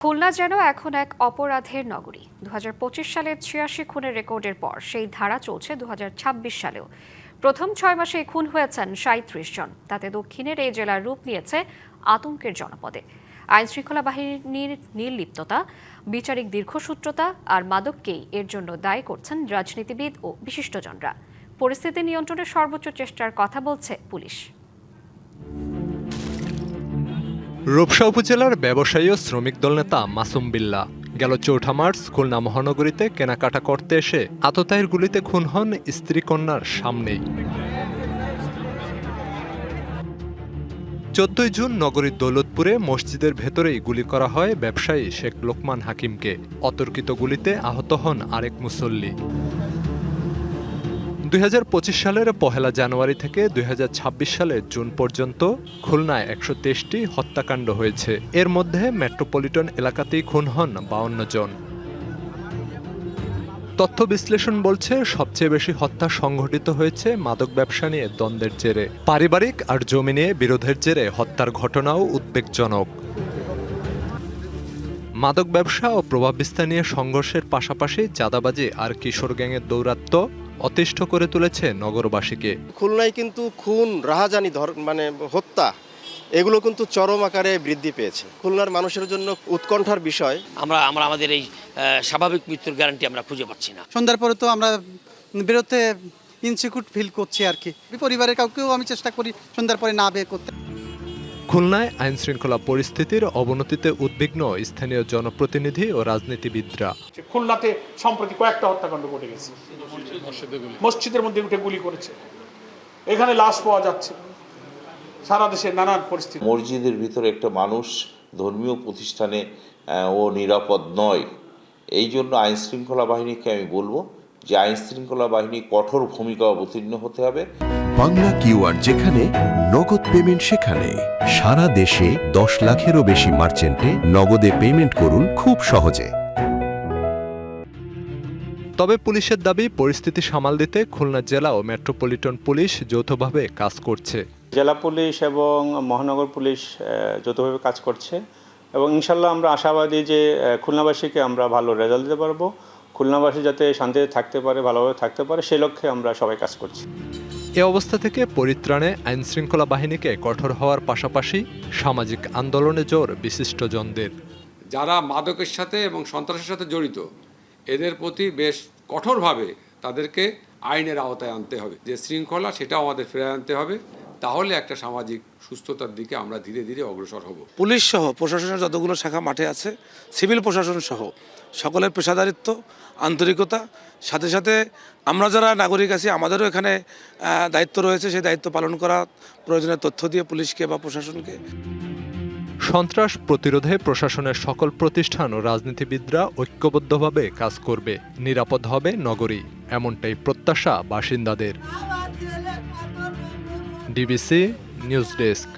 খুলনা যেন এখন এক অপরাধের নগরী। ২০২৫ সালের ৮৬ খুনের রেকর্ডের পর সেই ধারা চলছে ২০২৬ সালেও। প্রথম ৬ মাসে খুন হয়েছেন ৩৭ জন। তাতে দক্ষিণের এই জেলার রূপ নিয়েছে আতঙ্কের জনপদে। আইনশৃঙ্খলা বাহিনীর নির্লিপ্ততা, বিচারিক দীর্ঘসূত্রতা আর মাদককেই এর জন্য দায়ী করছেন রাজনীতিবিদ ও বিশিষ্টজনরা। পরিস্থিতি নিয়ন্ত্রণের সর্বোচ্চ চেষ্টার কথা বলছে পুলিশ। রূপসা উপজেলার ব্যবসায়ী ও শ্রমিক দল নেতা মাসুম বিল্লাহ গেল ৪ মার্চ খুলনা মহানগরীতে কেনাকাটা করতে এসে আততায়ীর গুলিতে খুন হন স্ত্রী কন্যার সামনেই। ১৪ জুন নগরীর দৌলতপুরে মসজিদের ভেতরেই গুলি করা হয় ব্যবসায়ী শেখ লোকমান হাকিমকে। অতর্কিত গুলিতে আহত হন আরেক মুসল্লি। ২০২৫ সালের ১ জানুয়ারি থেকে ২০২৬ সালের জুন পর্যন্ত খুলনায় ১২৩টি হত্যাকাণ্ড হয়েছে। এর মধ্যে মেট্রোপলিটন এলাকাতেই খুন হন ৫২ জন। তথ্য বিশ্লেষণ বলছে সবচেয়ে বেশি হত্যা সংঘটিত হয়েছে মাদক ব্যবসা নিয়ে দ্বন্দ্বের জেরে। পারিবারিক আর জমি নিয়ে বিরোধের জেরে হত্যার ঘটনাও উদ্বেগজনক। মাদক ব্যবসা ও প্রভাব বিস্তার নিয়ে সংঘর্ষের পাশাপাশি চাঁদাবাজি আর কিশোর গ্যাংয়ের দৌরাত্ম্য অতিষ্ঠ করে তুলেছে নগরবাসীকে। খুলনায় কিন্তু খুন, রাহাজানি, হত্যা এগুলো কিন্তু চরম আকারে বৃদ্ধি পেয়েছে। খুলনার মানুষের জন্য উৎকণ্ঠার বিষয়। আমরা আমাদের এই স্বাভাবিক মৃত্যুর গ্যারান্টি আমরা খুঁজে পাচ্ছি না। সন্ধ্যার পরে তো আমরা বেরোতে ইনসিকিউর ফিল করছি আর কি। পরিবারের কাউকেও আমি চেষ্টা করি সন্ধ্যার পরে না বের করতে। খুলনায় আইনশৃঙ্খলা পরিস্থিতির অবনতিতে উদ্বিগ্ন স্থানীয় জনপ্রতিনিধি ও রাজনীতিবিদরা। খুলনাতে সম্প্রতি কয়েকটা হত্যাকাণ্ড ঘটে গেছে, মসজিদের মধ্যে উঠে গুলি করেছে, এখানে লাশ পাওয়া যাচ্ছে। সারা দেশের নানান পরিস্থিতি। মসজিদের ভিতরে একটা মানুষ ধর্মীয় প্রতিষ্ঠানে ও নিরাপদ নয়। এই জন্য আইনশৃঙ্খলা বাহিনীকে আমি বলবো যে আইনশৃঙ্খলা বাহিনী কঠোর ভূমিকা অবতীর্ণ হতে হবে। বাংলা কিউআর যেখানে নগদ পেমেন্ট সেখানে। সারা দেশে ১০ লাখেরও বেশি মার্চেন্টে নগদে পেমেন্ট করুন খুব সহজে। তবে পুলিশের দাবি, পরিস্থিতি সামাল দিতে খুলনা জেলা ও মেট্রোপলিটন পুলিশ যৌথভাবে কাজ করছে। জেলা পুলিশ এবং মহানগর পুলিশ যৌথভাবে কাজ করছে এবং ইনশাল্লাহ আমরা আশাবাদী যে খুলনাবাসীকে আমরা ভালো রেজাল্ট দিতে পারবো। খুলনাবাসী যাতে শান্তিতে থাকতে পারে, ভালোভাবে থাকতে পারে, সেই লক্ষ্যে আমরা সবাই কাজ করছি। এ অবস্থা থেকে পরিত্রাণে আইনশৃঙ্খলা বাহিনীকে কঠোর হওয়ার পাশাপাশি সামাজিক আন্দোলনে জোর বিশিষ্টজনদের। যারা মাদকের সাথে এবং সন্ত্রাসের সাথে জড়িত, এদের প্রতি বেশ কঠোরভাবে তাদেরকে আইনের আওতায় আনতে হবে। যে শৃঙ্খলা, সেটাও আমাদের ফিরে আনতে হবে। তাহলে একটা সামাজিক সুস্থতার দিকে আমরা ধীরে ধীরে অগ্রসর হব। পুলিশ সহ প্রশাসনের যতগুলো শাখা মাঠে আছে, সিভিল প্রশাসন সহ সকলের পেশাদারিত্ব, আন্তরিকতা, সাথে সাথে আমরা যারা নাগরিক আছি আমাদেরও এখানে দায়িত্ব রয়েছে। সেই দায়িত্ব পালন করা প্রয়োজনীয় তথ্য দিয়ে পুলিশকে বা প্রশাসনকে। সন্ত্রাস প্রতিরোধে প্রশাসনের সকল প্রতিষ্ঠান ও রাজনীতিবিদরা ঐক্যবদ্ধভাবে কাজ করবে। নিরাপদ হবে নগরী, এমনটাই প্রত্যাশা বাসিন্দাদের। DBC news desk.